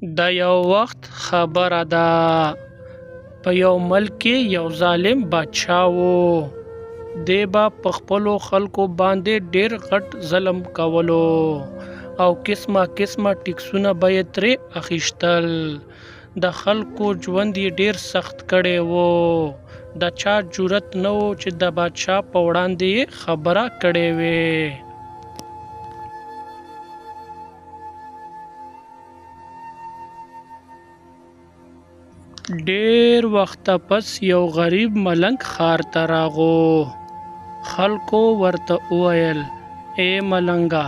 د یو وخت خبره ده په یو ملک کې یو ظالم بادشاه و. دی به په خپلو خلکو باندې ډیر غټ ظلم کولو او قسمه قسمه ټکسونه به یې ترې اخیستل. د خلکو ژوند یې ډیر سخت کړی و. د چا جرأت نه و چې د بادشاه په وړاندې یې خبره کړې وي. ډیر وخت پس یو غریب ملنګ ښار ته راغو. خلکو ورته وویل: ای ملنګه،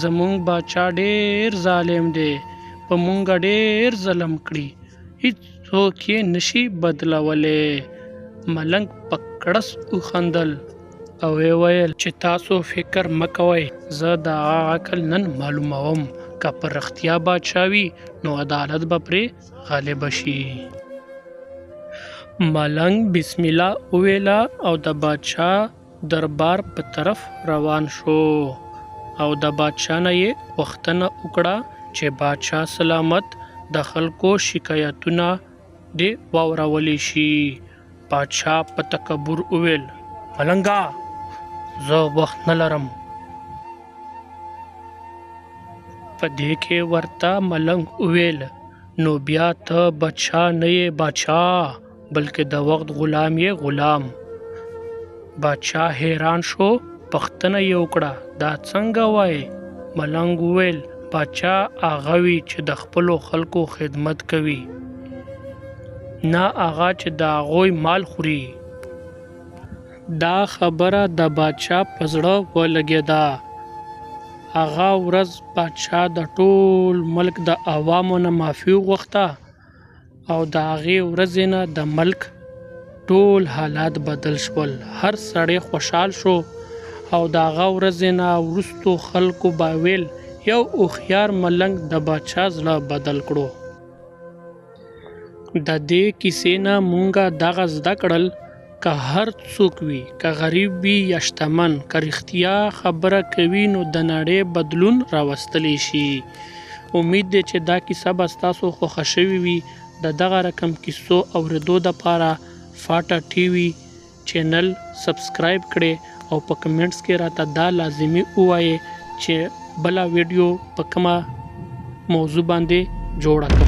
زمونږ باچا ډیر ظالم دی، په مونږ ډیر ظلم کړي، هیڅوک یې نشي بدلولی. ملنګ په کړس وخندل او ویل چې تاسو فکر مه کوئ، زه د هغه عقل نن معلوموم. که په رښتیا باچا وي نو عدالت به پرې غالب شي. ملنګ بسم الله وویله او د باچا دربار په طرف روان شو او د باچا نه یې غوښتنه وکړه چې باچا سلامت د خلکو شکایتونه دې واورولی شي. باچا په تکبر وویل: ملنګه، زه وخت نه لرم. په دې کې ورته ملنګ وویل: نو بیا ته باچا نه یې باچا، بلکې د وخت غلام یې غلام. باچا حیران شو، پوښتنه یې وکړه: دا څنګه وایې؟ ملنګ وویل: باچا هغه وي چې د خپلو خلکو خدمت کوي، نه هغه چې د هغوی مال خوري. دا خبره د باچا په زړه ولګېده. هغه ورځ باچا د ټول ملک د عوامو نه معافي وغوښته او د هغې ورځې نه د ملک ټول حالات بدل شول. هر سړی خوشحال شو او د هغه ورځې نه وروستو خلکو به ویل: یو هوښیار ملنګ د باچا زړه بدل کړو. د دې کیسې نه مونږه دغه زده کړل: که هر څوک وي، که غریب وي یا شتمن، که رښتیا خبره کوي نو د نړۍ بدلون راوستلی شي. امید دی چې دا کیسه به ستاسو خوښه شوې وي. د دغه رقم کیسو اورېدو دپاره فاټا ټي وي چینل سبسکرایب کړئ او په کمنټس کې راته دا لازمي ووایئ چې بله ویډیو په کومه موضوع باندې جوړه کړم.